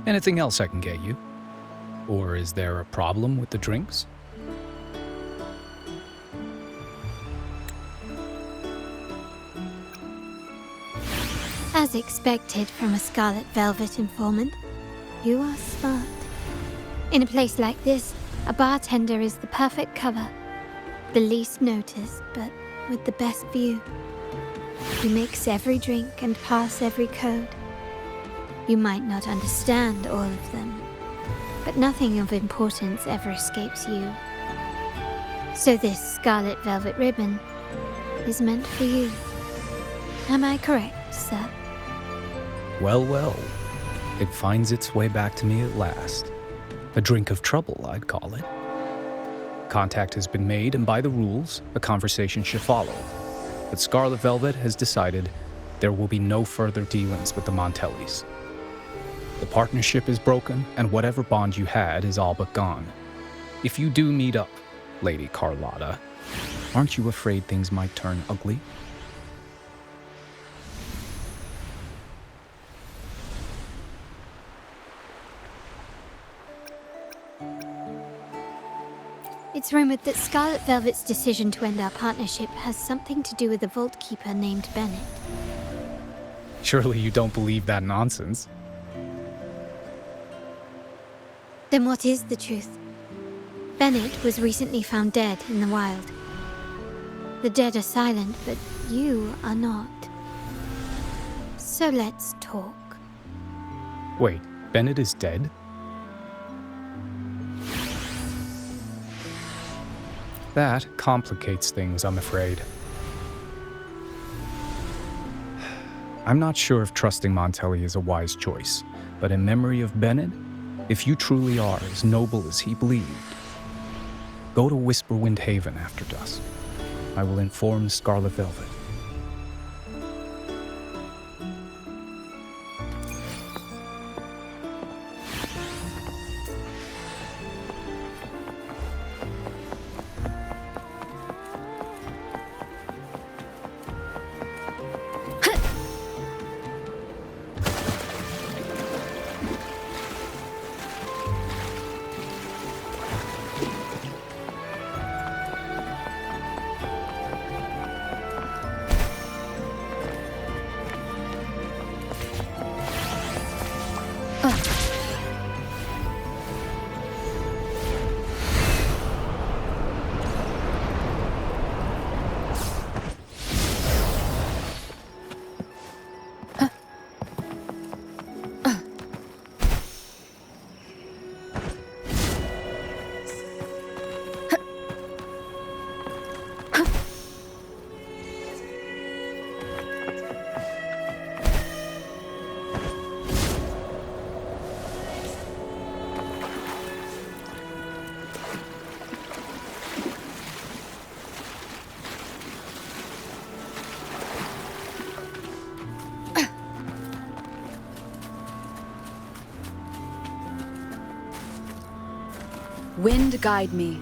Anything else I can get you? Or is there a problem with the drinks? As expected from a Scarlet Velvet informant, you are smart. In a place like this, a bartender is the perfect cover. The least noticed, but with the best view. You mix every drink and pass every code. You might not understand all of them, but nothing of importance ever escapes you. So this Scarlet Velvet ribbon is meant for you. Am I correct, sir? Well, well. It finds its way back to me at last. A drink of trouble, I'd call it. Contact has been made, and by the rules, a conversation should follow. But Scarlet Velvet has decided there will be no further dealings with the Montells. The partnership is broken, and whatever bond you had is all but gone. If you do meet up, Lady Carlotta, aren't you afraid things might turn ugly? It's rumored that Scarlet Velvet's decision to end our partnership has something to do with a vault keeper named Bennett. Surely you don't believe that nonsense. Then what is the truth? Bennett was recently found dead in the wild. The dead are silent, but you are not. So let's talk. Wait, Bennett is dead? That complicates things, I'm afraid. I'm not sure if trusting Montell is a wise choice, but in memory of Bennett, if you truly are as noble as he believed, go to Whisperwind Haven after dusk. I will inform Scarlet Velvet. Wind guide me.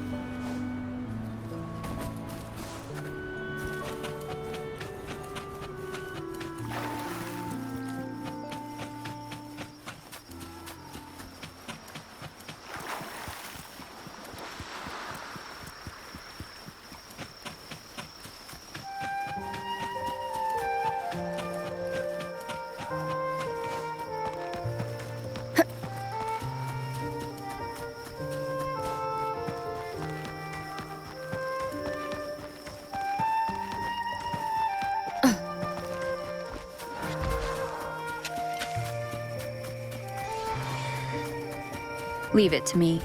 Leave it to me.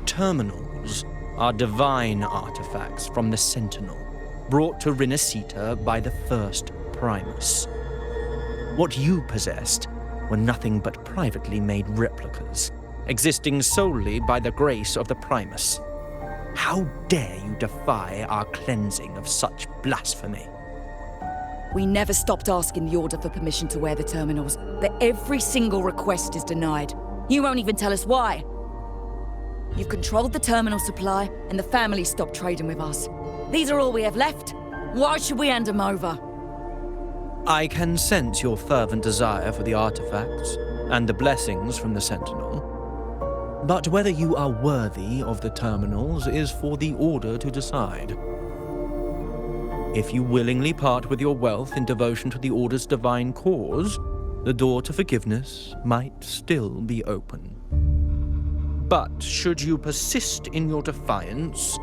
Terminals are divine artifacts from the Sentinel, brought to Rinascita by the first Primus. What you possessed were nothing but privately made replicas, existing solely by the grace of the Primus. How dare you defy our cleansing of such blasphemy? We never stopped asking the Order for permission to wear the terminals, but every single request is denied. You won't even tell us why. You've controlled the terminal supply, and the family stopped trading with us. These are all we have left. Why should we hand them over? I can sense your fervent desire for the artifacts and the blessings from the Sentinel. But whether you are worthy of the terminals is for the Order to decide. If you willingly part with your wealth in devotion to the Order's divine cause, the door to forgiveness might still be open. But should you persist in your defiance,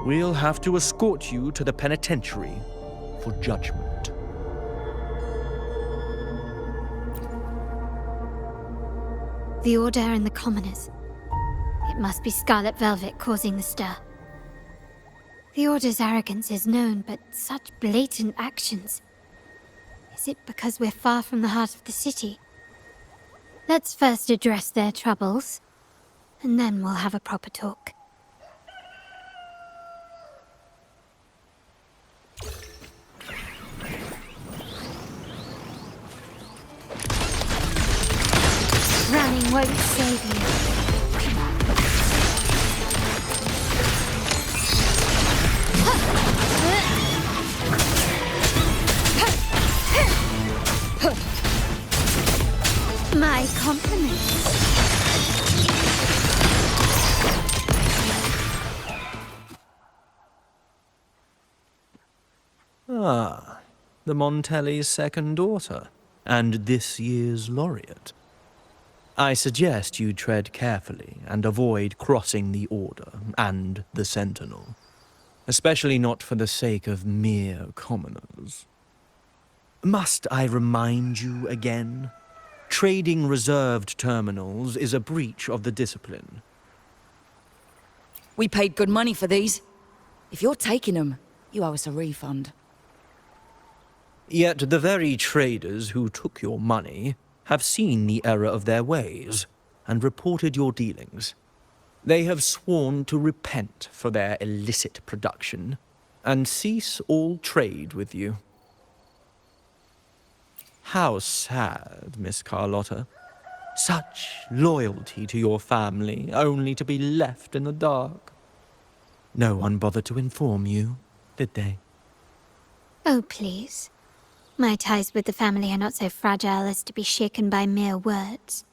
we'll have to escort you to the penitentiary for judgment. The Order and the commoners. It must be Scarlet Velvet causing the stir. The Order's arrogance is known, but such blatant actions. Is it because we're far from the heart of the city? Let's first address their troubles, and then we'll have a proper talk. Running won't save you. My compliments. Ah, the Montelli's second daughter, and this year's laureate. I suggest you tread carefully and avoid crossing the Order and the Sentinel, especially not for the sake of mere commoners. Must I remind you again? Trading reserved terminals is a breach of the discipline. We paid good money for these. If you're taking them, you owe us a refund. Yet the very traders who took your money have seen the error of their ways and reported your dealings. They have sworn to repent for their illicit production and cease all trade with you. How sad, Miss Carlotta. Such loyalty to your family, only to be left in the dark. No one bothered to inform you, did they? Oh, please. My ties with the family are not so fragile as to be shaken by mere words.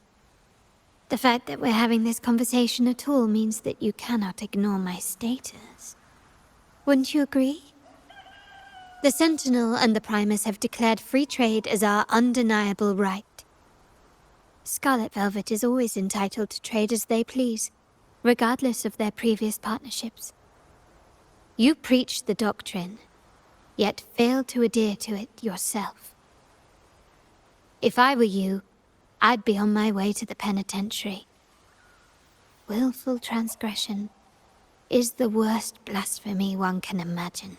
The fact that we're having this conversation at all means that you cannot ignore my status. Wouldn't you agree? The Sentinel and the Primus have declared free trade as our undeniable right. Scarlet Velvet is always entitled to trade as they please, regardless of their previous partnerships. You preach the doctrine, yet fail to adhere to it yourself. If I were you, I'd be on my way to the penitentiary. Willful transgression is the worst blasphemy one can imagine.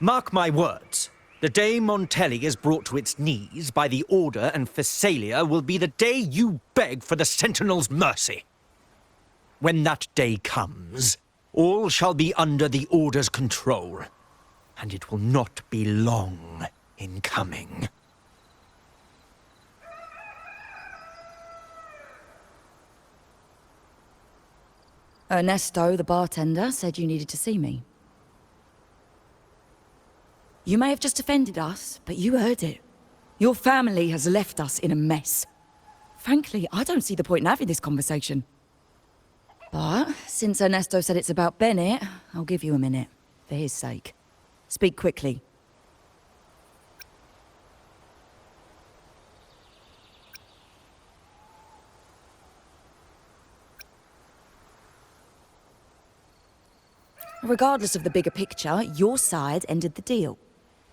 Mark my words. The day Montell is brought to its knees by the Order and Phasalia will be the day you beg for the Sentinel's mercy. When that day comes, all shall be under the Order's control, and it will not be long in coming. Ernesto, the bartender, said you needed to see me. You may have just offended us, but you heard it. Your family has left us in a mess. Frankly, I don't see the point in having this conversation. But since Ernesto said it's about Bennett, I'll give you a minute, for his sake. Speak quickly. Regardless of the bigger picture, your side ended the deal.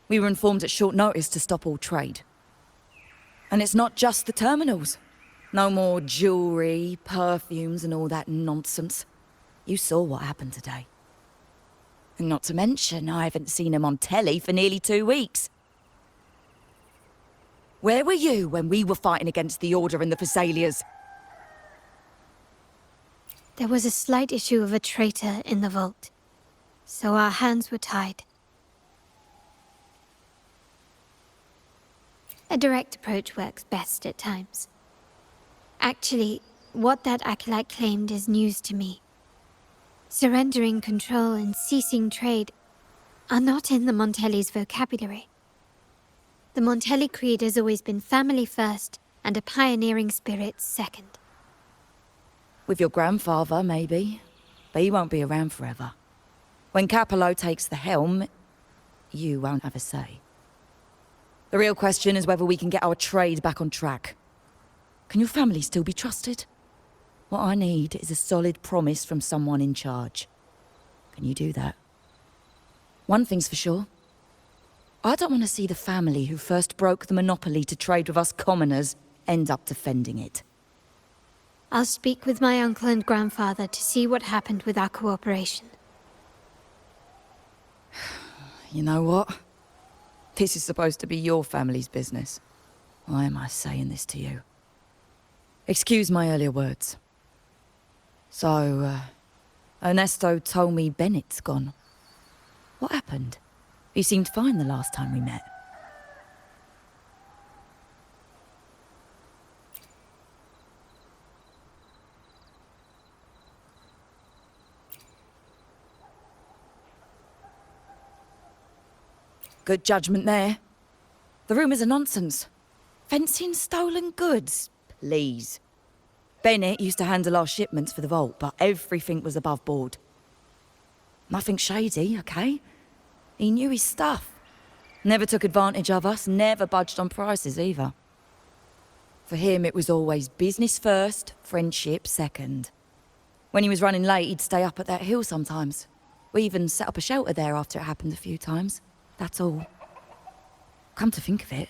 We were informed at short notice to stop all trade. And it's not just the terminals. No more jewelry, perfumes, and all that nonsense. You saw what happened today. And not to mention, I haven't seen him on telly for nearly 2 weeks. Where were you when we were fighting against the Order and the Phassalias? There was a slight issue of a traitor in the vault, so our hands were tied. A direct approach works best at times. Actually, what that acolyte claimed is news to me. Surrendering control and ceasing trade are not in the Montelli's vocabulary. The Montelli creed has always been family first and a pioneering spirit second. With your grandfather, maybe. But he won't be around forever. When Capello takes the helm, you won't have a say. The real question is whether we can get our trade back on track. Can your family still be trusted? What I need is a solid promise from someone in charge. Can you do that? One thing's for sure. I don't want to see the family who first broke the monopoly to trade with us commoners end up defending it. I'll speak with my uncle and grandfather to see what happened with our cooperation. You know what? This is supposed to be your family's business. Why am I saying this to you? Excuse my earlier words. So, Ernesto told me Bennett's gone. What happened? He seemed fine the last time we met. Good judgment there. The rumours are nonsense. Fencing stolen goods, please. Bennett used to handle our shipments for the vault, but everything was above board. Nothing shady, okay? He knew his stuff. Never took advantage of us, never budged on prices either. For him, it was always business first, friendship second. When he was running late, he'd stay up at that hill sometimes. We even set up a shelter there after it happened a few times. That's all. Come to think of it,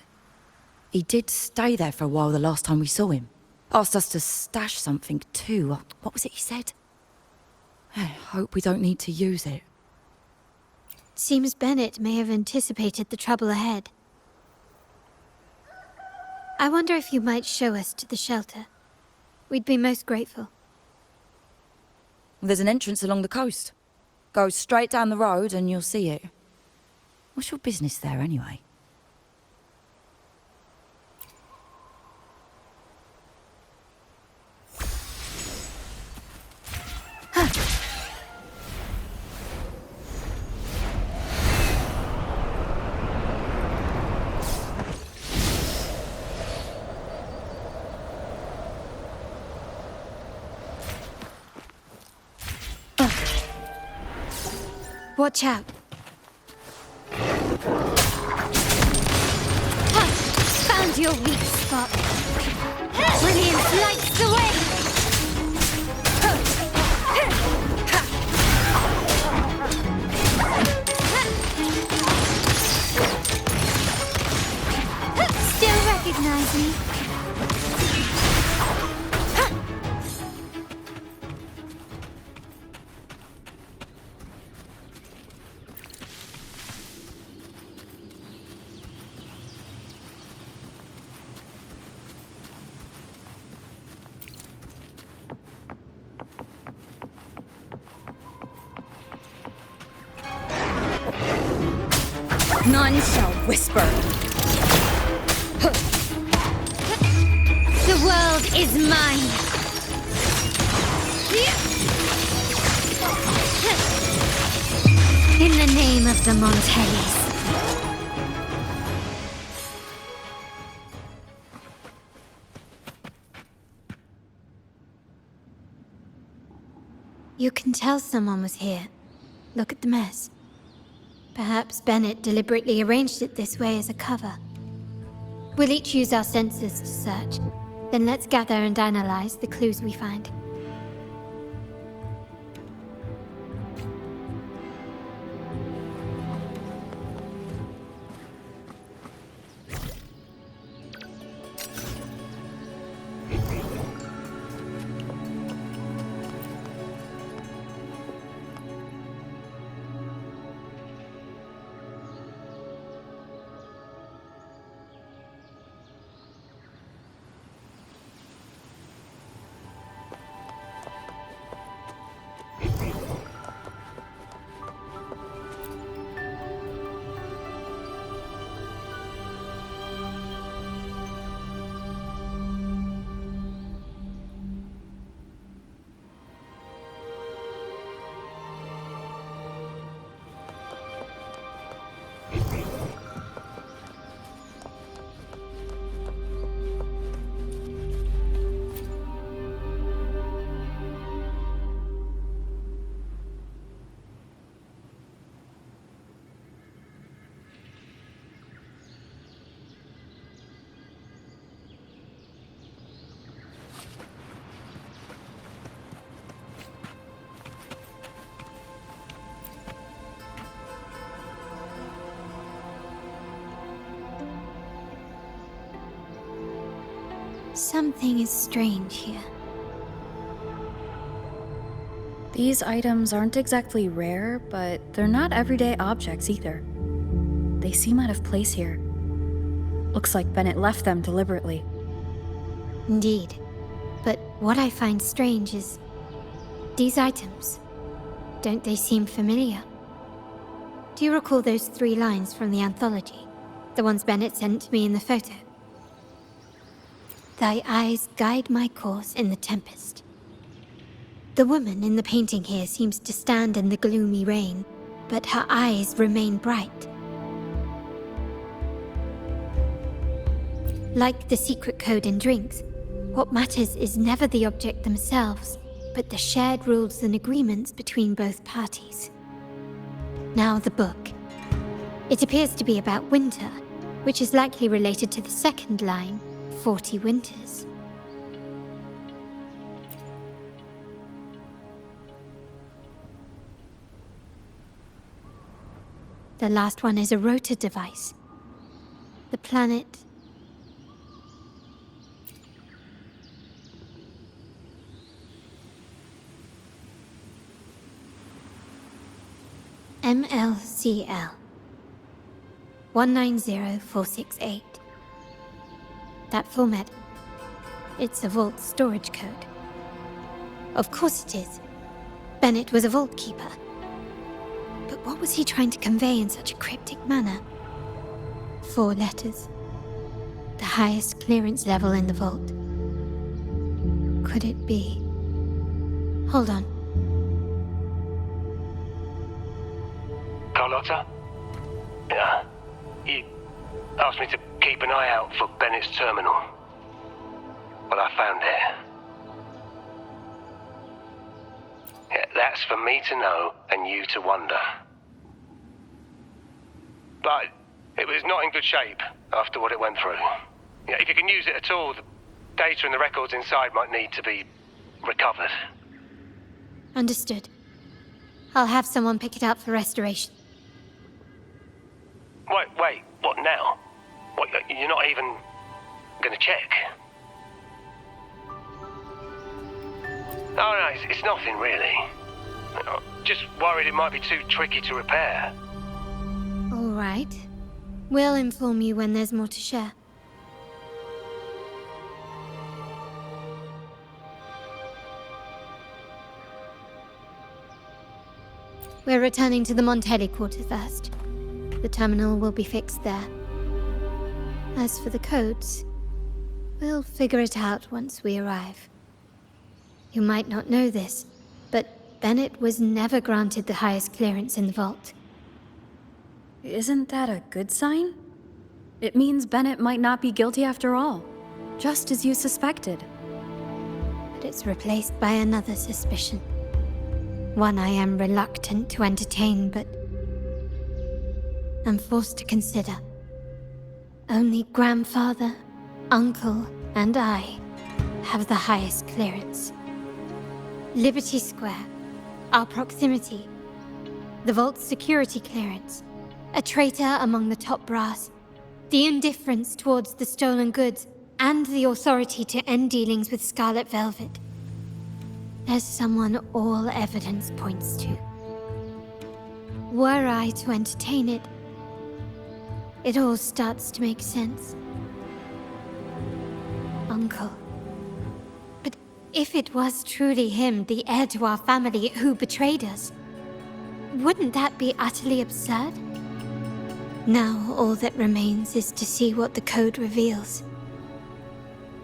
he did stay there for a while the last time we saw him. Asked us to stash something too. What was it he said? I hope we don't need to use it. Seems Bennett may have anticipated the trouble ahead. I wonder if you might show us to the shelter. We'd be most grateful. There's an entrance along the coast. Go straight down the road and you'll see it. What's your business there anyway? Watch out. Found your weak spot. Brilliance lights the way. Still recognize me? None shall whisper. The world is mine. In the name of the Montellis. You can tell someone was here. Look at the mess. Perhaps Bennett deliberately arranged it this way as a cover. We'll each use our senses to search. Then let's gather and analyze the clues we find. Something is strange here. These items aren't exactly rare, but they're not everyday objects either. They seem out of place here. Looks like Bennett left them deliberately. Indeed. But what I find strange is these items. Don't they seem familiar? Do you recall those 3 lines from the anthology? The ones Bennett sent to me in the photo? Thy eyes guide my course in the tempest. The woman in the painting here seems to stand in the gloomy rain, but her eyes remain bright. Like the secret code in drinks, what matters is never the object themselves, but the shared rules and agreements between both parties. Now the book. It appears to be about winter, which is likely related to the second line, 40 winters. The last one is a rotor device. The planet... MLCL 190468. That format, it's a vault storage code. Of course it is. Bennett was a vault keeper. But what was he trying to convey in such a cryptic manner? 4 letters. The highest clearance level in the vault. Could it be? Hold on. Carlotta? Yeah. You asked me to keep an eye out for Bennett's terminal. Well, I found it. Yeah, that's for me to know and you to wonder. But it was not in good shape after what it went through. Yeah, if you can use it at all, the data and the records inside might need to be recovered. Understood. I'll have someone pick it up for restoration. Wait, what now? What, you're not even gonna check? No, it's nothing really. Just worried it might be too tricky to repair. All right. We'll inform you when there's more to share. We're returning to the Montell quarters first. The terminal will be fixed there. As for the codes, we'll figure it out once we arrive. You might not know this, but Bennett was never granted the highest clearance in the vault. Isn't that a good sign? It means Bennett might not be guilty after all, just as you suspected. But it's replaced by another suspicion. One I am reluctant to entertain, but I'm forced to consider. Only grandfather, uncle, and I have the highest clearance. Liberty Square, our proximity, the vault's security clearance, a traitor among the top brass, the indifference towards the stolen goods, and the authority to end dealings with Scarlet Velvet. There's someone all evidence points to. Were I to entertain it, it all starts to make sense. Uncle. But if it was truly him, the heir to our family, who betrayed us, wouldn't that be utterly absurd? Now all that remains is to see what the code reveals.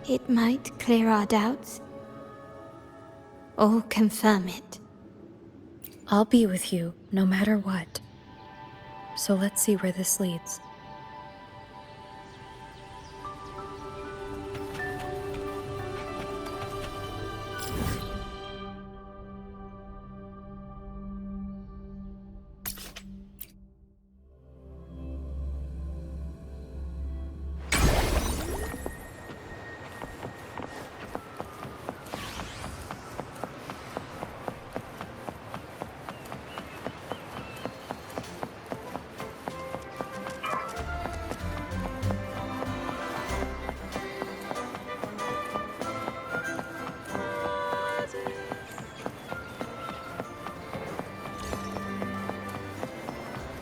It might clear our doubts, or confirm it. I'll be with you, no matter what. So let's see where this leads.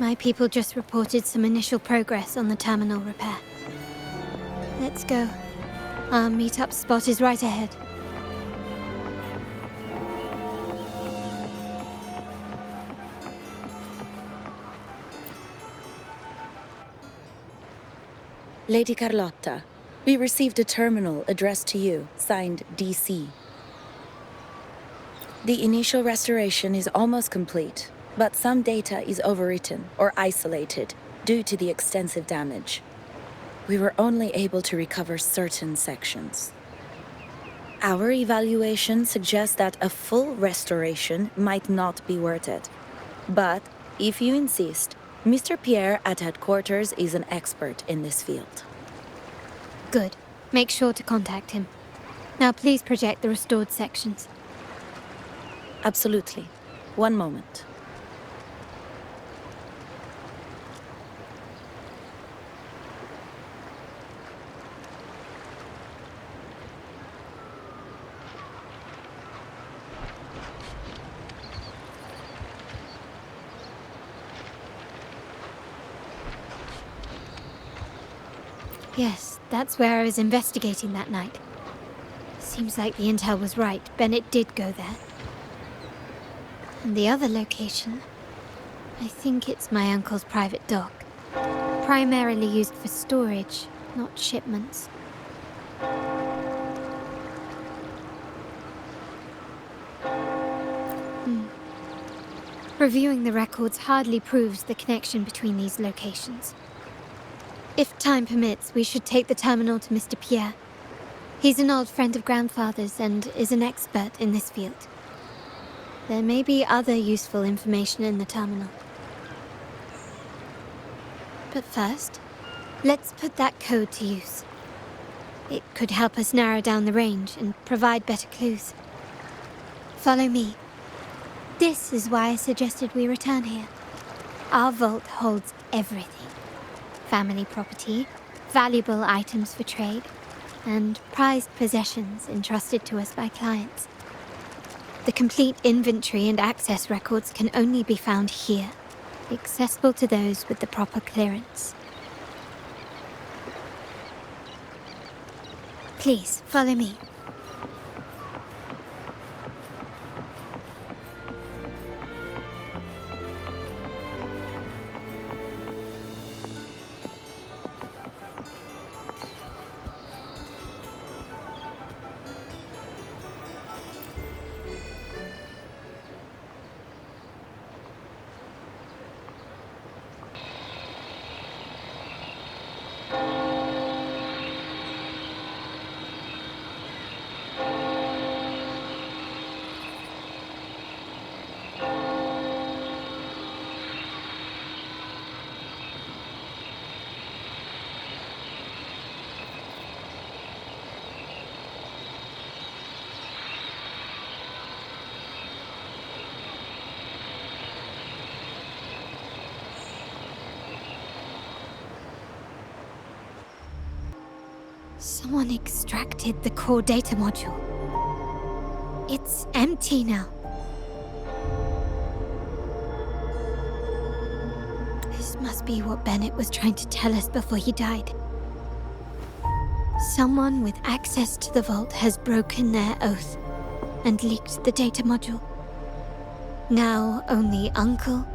My people just reported some initial progress on the terminal repair. Let's go. Our meet-up spot is right ahead. Lady Carlotta, we received a terminal addressed to you, signed DC. The initial restoration is almost complete, but some data is overwritten or isolated due to the extensive damage. We were only able to recover certain sections. Our evaluation suggests that a full restoration might not be worth it. But, if you insist, Mr. Pierre at headquarters is an expert in this field. Good. Make sure to contact him. Now please project the restored sections. Absolutely. One moment. Yes, that's where I was investigating that night. Seems like the intel was right. Bennett did go there. And the other location, I think it's my uncle's private dock. Primarily used for storage, not shipments. Reviewing the records hardly proves the connection between these locations. If time permits, we should take the terminal to Mr. Pierre. He's an old friend of Grandfather's and is an expert in this field. There may be other useful information in the terminal. But first, let's put that code to use. It could help us narrow down the range and provide better clues. Follow me. This is why I suggested we return here. Our vault holds everything. Family property, valuable items for trade, and prized possessions entrusted to us by clients. The complete inventory and access records can only be found here, accessible to those with the proper clearance. Please, follow me. Someone extracted the core data module. It's empty now. This must be what Bennett was trying to tell us before he died. Someone with access to the vault has broken their oath and leaked the data module. Now only Uncle,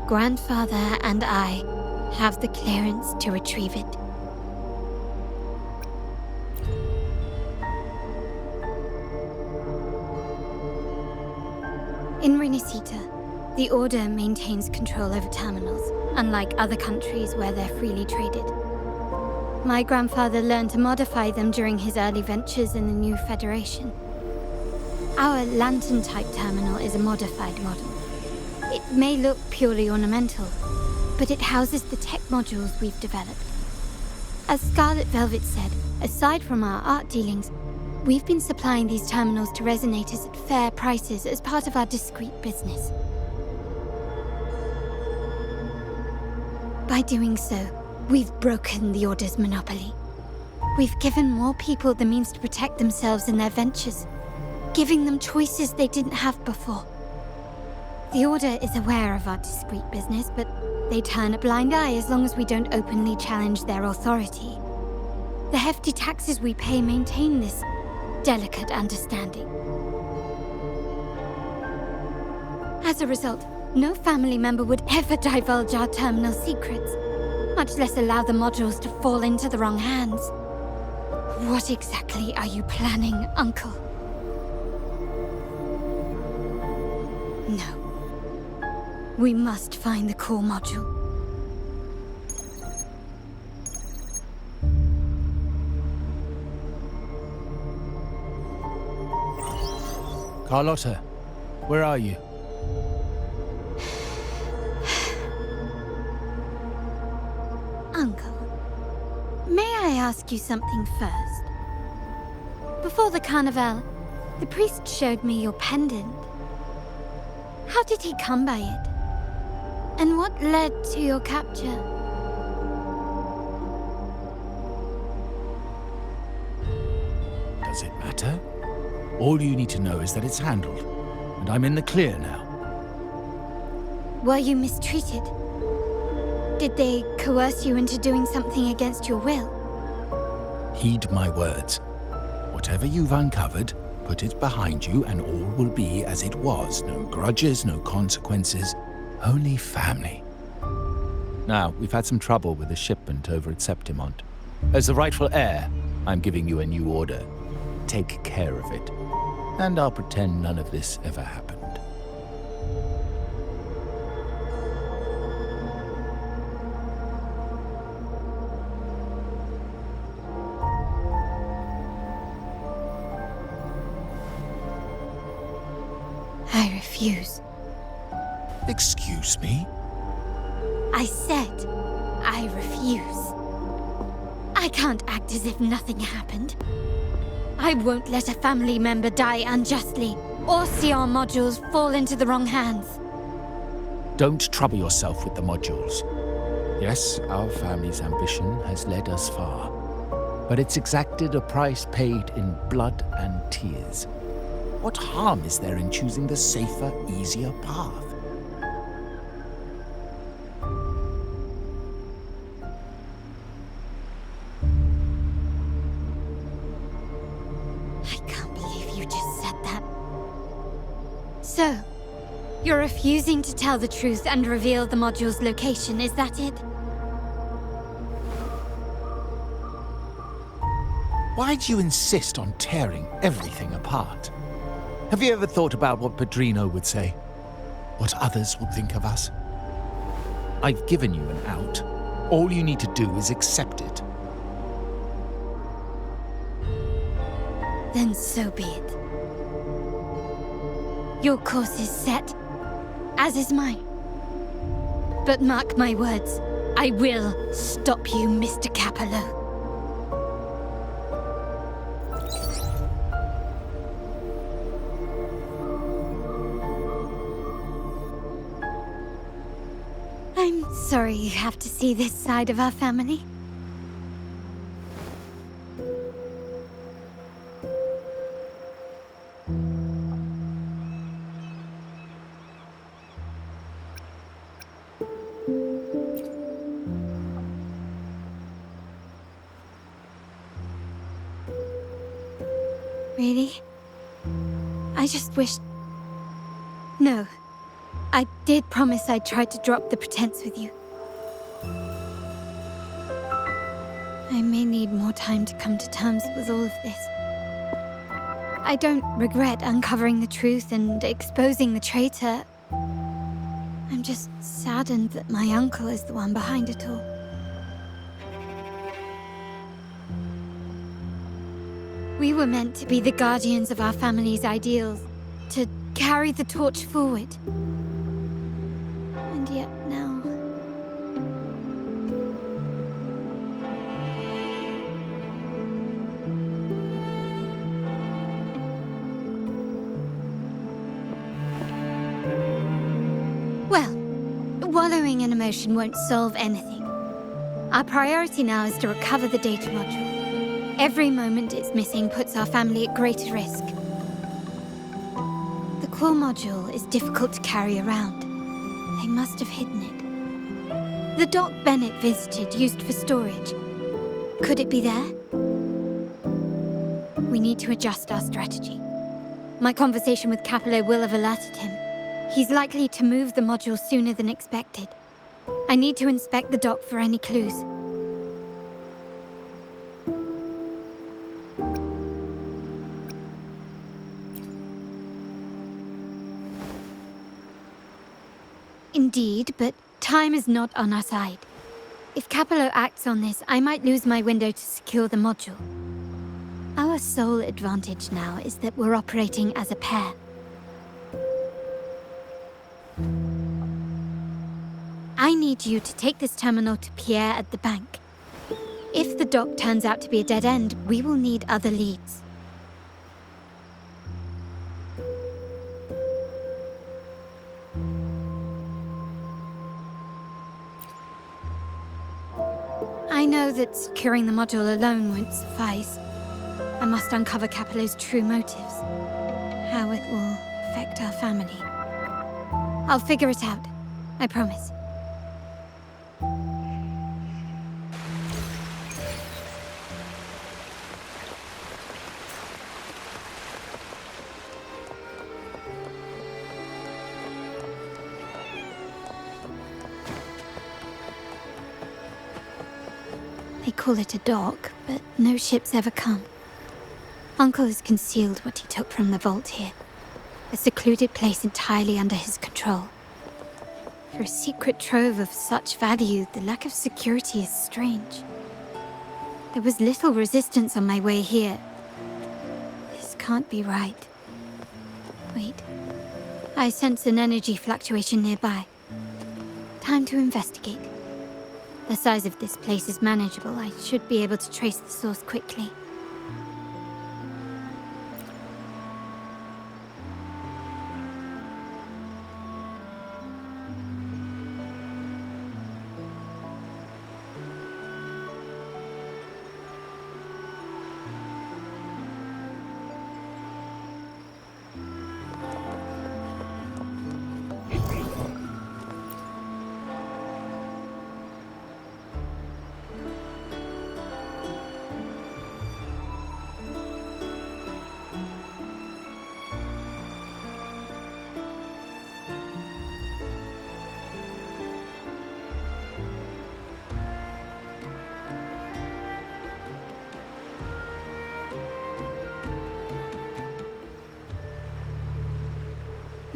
Grandfather, and I have the clearance to retrieve it. In Renisita, the Order maintains control over terminals, unlike other countries where they're freely traded. My grandfather learned to modify them during his early ventures in the new Federation. Our lantern-type terminal is a modified model. It may look purely ornamental, but it houses the tech modules we've developed. As Scarlet Velvet said, aside from our art dealings, we've been supplying these terminals to resonators at fair prices as part of our discreet business. By doing so, we've broken the Order's monopoly. We've given more people the means to protect themselves in their ventures, giving them choices they didn't have before. The Order is aware of our discreet business, but they turn a blind eye as long as we don't openly challenge their authority. The hefty taxes we pay maintain this delicate understanding. As a result, no family member would ever divulge our terminal secrets, much less allow the modules to fall into the wrong hands. What exactly are you planning, Uncle? No. We must find the core module. Carlotta, where are you? Uncle, may I ask you something first? Before the carnival, the priest showed me your pendant. How did he come by it? And what led to your capture? Does it matter? All you need to know is that it's handled, and I'm in the clear now. Were you mistreated? Did they coerce you into doing something against your will? Heed my words. Whatever you've uncovered, put it behind you and all will be as it was. No grudges, no consequences, only family. Now, we've had some trouble with the shipment over at Septimont. As the rightful heir, I'm giving you a new order. Take care of it. And I'll pretend none of this ever happened. I refuse. Excuse me? I said I refuse. I can't act as if nothing happened. I won't let a family member die unjustly, or see our modules fall into the wrong hands. Don't trouble yourself with the modules. Yes, our family's ambition has led us far, but it's exacted a price paid in blood and tears. What harm is there in choosing the safer, easier path? I can't believe you just said that. So, you're refusing to tell the truth and reveal the module's location, is that it? Why do you insist on tearing everything apart? Have you ever thought about what Padrino would say? What others would think of us? I've given you an out. All you need to do is accept it. Then so be it. Your course is set, as is mine. But mark my words, I will stop you, Mr. Capello. I'm sorry you have to see this side of our family. Really? I just wished... No. I did promise I'd try to drop the pretense with you. I may need more time to come to terms with all of this. I don't regret uncovering the truth and exposing the traitor. I'm just saddened that my uncle is the one behind it all. We were meant to be the guardians of our family's ideals, to carry the torch forward. And yet now... Well, wallowing in emotion won't solve anything. Our priority now is to recover the data module. Every moment it's missing puts our family at greater risk. The core module is difficult to carry around. They must have hidden it. The dock Bennett visited used for storage. Could it be there? We need to adjust our strategy. My conversation with Capello will have alerted him. He's likely to move the module sooner than expected. I need to inspect the dock for any clues. Indeed, but time is not on our side. If Capello acts on this, I might lose my window to secure the module. Our sole advantage now is that we're operating as a pair. I need you to take this terminal to Pierre at the bank. If the dock turns out to be a dead end, we will need other leads. I know that securing the module alone won't suffice. I must uncover Capello's true motives. How it will affect our family. I'll figure it out. I promise. They call it a dock, but no ships ever come. Uncle has concealed what he took from the vault here. A secluded place entirely under his control. For a secret trove of such value, the lack of security is strange. There was little resistance on my way here. This can't be right. Wait. I sense an energy fluctuation nearby. Time to investigate. The size of this place is manageable. I should be able to trace the source quickly.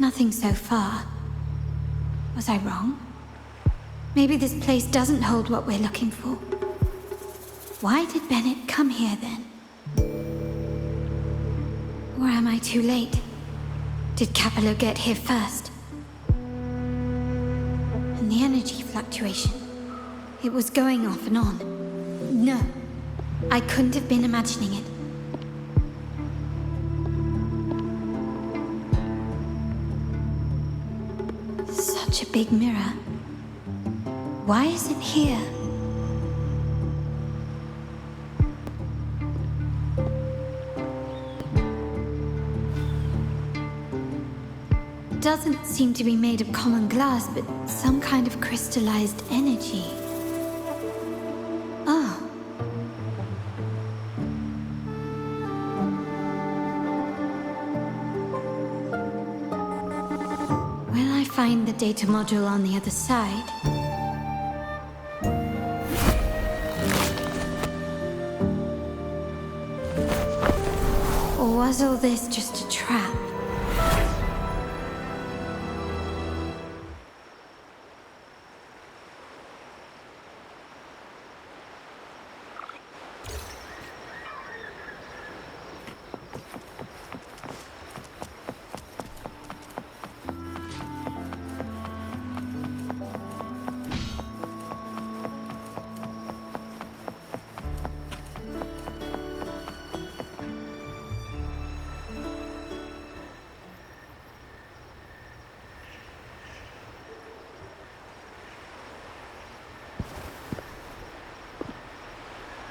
Nothing so far. Was I wrong? Maybe this place doesn't hold what we're looking for. Why did Bennett come here then? Or am I too late? Did Capello get here first? And the energy fluctuation. It was going off and on. No, I couldn't have been imagining it. Such a big mirror. Why is it here? Doesn't seem to be made of common glass, but some kind of crystallized energy. Oh. Will I find the data module on the other side? Or was all this just a trap?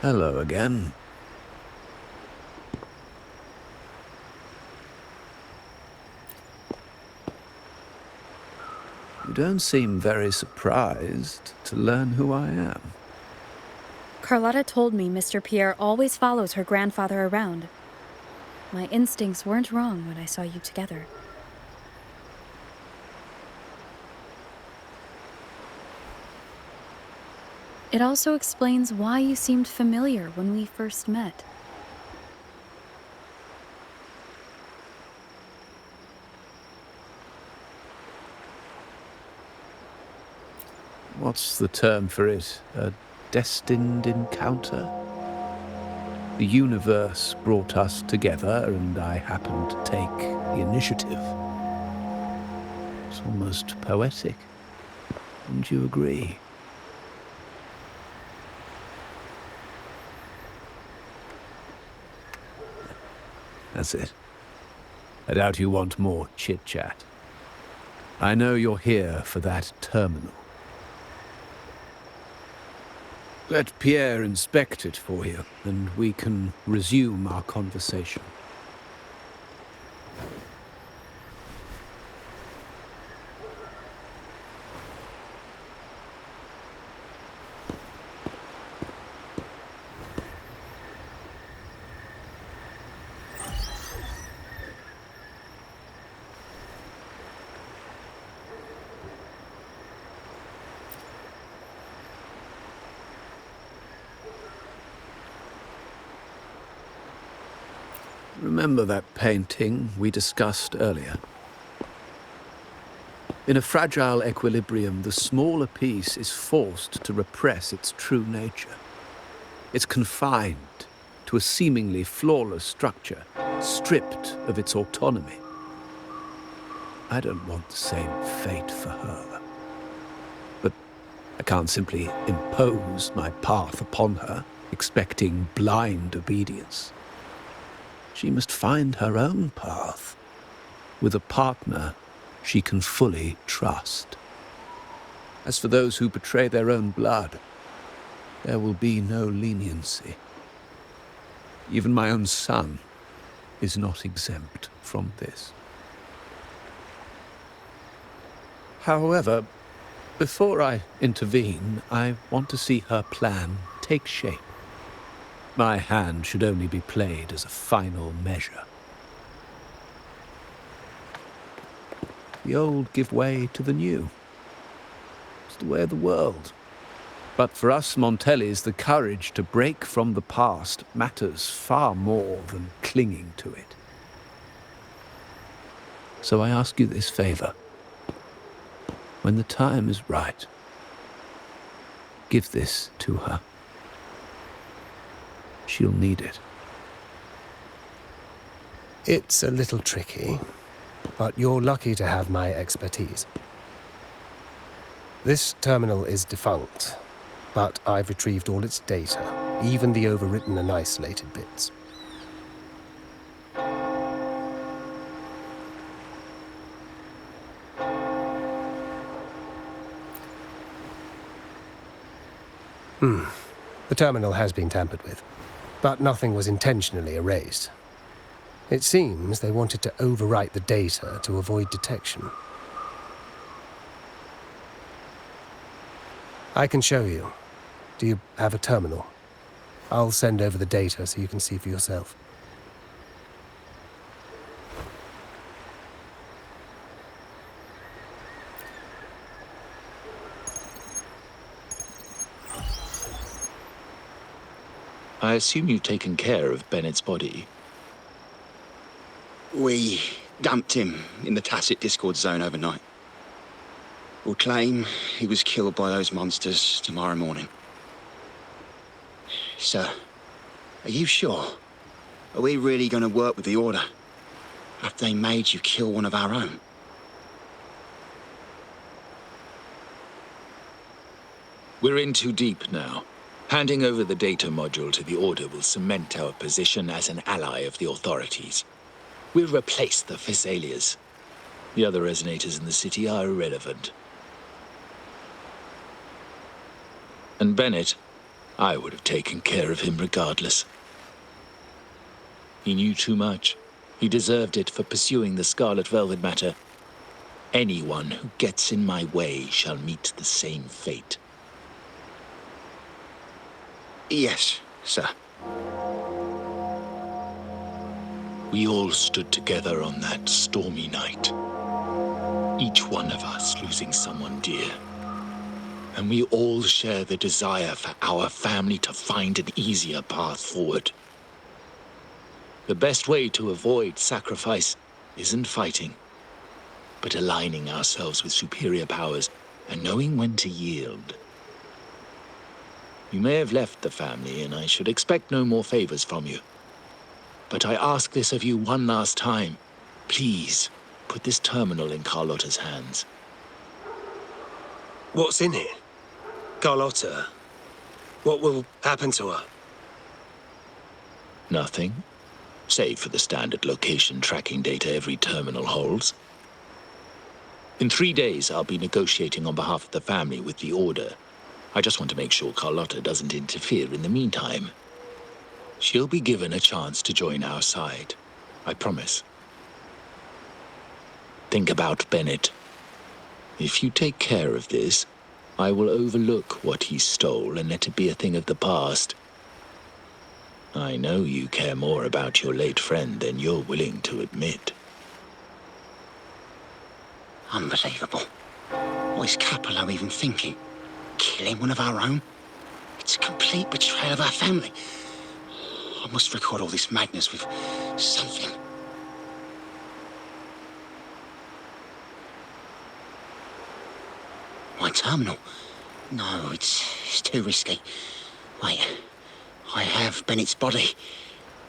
Hello again. You don't seem very surprised to learn who I am. Carlotta told me Mr. Pierre always follows her grandfather around. My instincts weren't wrong when I saw you together. It also explains why you seemed familiar when we first met. What's the term for it? A destined encounter? The universe brought us together, and I happened to take the initiative. It's almost poetic. Wouldn't you agree? That's it. I doubt you want more chit-chat. I know you're here for that terminal. Let Pierre inspect it for you, and we can resume our conversation. Remember that painting we discussed earlier? In a fragile equilibrium, the smaller piece is forced to repress its true nature. It's confined to a seemingly flawless structure, stripped of its autonomy. I don't want the same fate for her. But I can't simply impose my path upon her, expecting blind obedience. She must find her own path, with a partner she can fully trust. As for those who betray their own blood, there will be no leniency. Even my own son is not exempt from this. However, before I intervene, I want to see her plan take shape. My hand should only be played as a final measure. The old give way to the new. It's the way of the world. But for us Montellis, the courage to break from the past matters far more than clinging to it. So I ask you this favor. When the time is right, give this to her. She'll need it. It's a little tricky, but you're lucky to have my expertise. This terminal is defunct, but I've retrieved all its data, even the overwritten and isolated bits. The terminal has been tampered with, but nothing was intentionally erased. It seems they wanted to overwrite the data to avoid detection. I can show you. Do you have a terminal? I'll send over the data so you can see for yourself. I assume you've taken care of Bennett's body. We dumped him in the tacit Discord zone overnight. We'll claim he was killed by those monsters tomorrow morning. Sir, are you sure? Are we really going to work with the Order? Have they made you kill one of our own? We're in too deep now. Handing over the data module to the Order will cement our position as an ally of the authorities. We'll replace the Physaelias. The other resonators in the city are irrelevant. And Bennett, I would have taken care of him regardless. He knew too much. He deserved it for pursuing the Scarlet Velvet matter. Anyone who gets in my way shall meet the same fate. Yes, sir. We all stood together on that stormy night. Each one of us losing someone dear. And we all share the desire for our family to find an easier path forward. The best way to avoid sacrifice isn't fighting, but aligning ourselves with superior powers and knowing when to yield. You may have left the family, and I should expect no more favors from you. But I ask this of you one last time. Please, put this terminal in Carlotta's hands. What's in it? Carlotta? What will happen to her? Nothing, save for the standard location tracking data every terminal holds. In 3 days, I'll be negotiating on behalf of the family with the Order. I just want to make sure Carlotta doesn't interfere in the meantime. She'll be given a chance to join our side. I promise. Think about Bennett. If you take care of this, I will overlook what he stole and let it be a thing of the past. I know you care more about your late friend than you're willing to admit. Unbelievable. What is Capello even thinking? Killing one of our own? It's a complete betrayal of our family. I must record all this madness with something. My terminal? No, it's too risky. Wait, I have Bennett's body.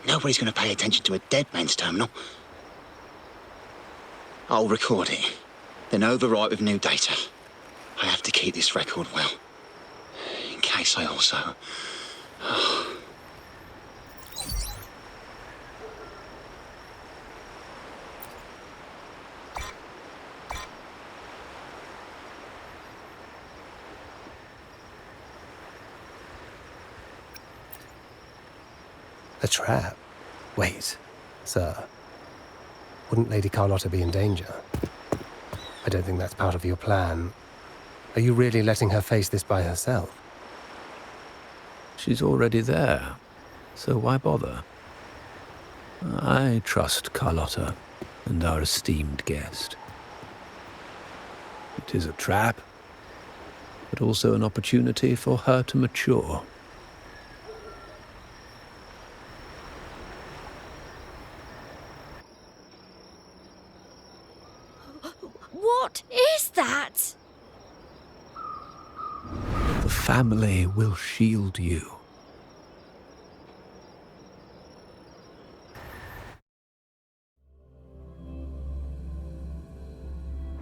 Nobody's going to pay attention to a dead man's terminal. I'll record it, then overwrite with new data. I have to keep this record well, in case I also... A trap? Wait, sir. Wouldn't Lady Carlotta be in danger? I don't think that's part of your plan. Are you really letting her face this by herself? She's already there, so why bother? I trust Carlotta and our esteemed guest. It is a trap, but also an opportunity for her to mature. What is that? The family will shield you.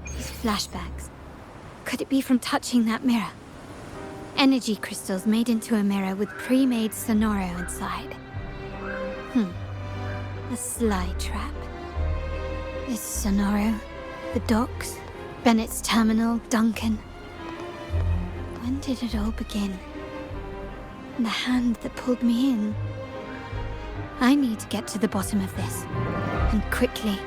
These flashbacks. Could it be from touching that mirror? Energy crystals made into a mirror with pre-made Sonoro inside. A sly trap. This Sonoro, the docks, Bennett's terminal, Duncan. When did it all begin? And the hand that pulled me in. I need to get to the bottom of this. And quickly.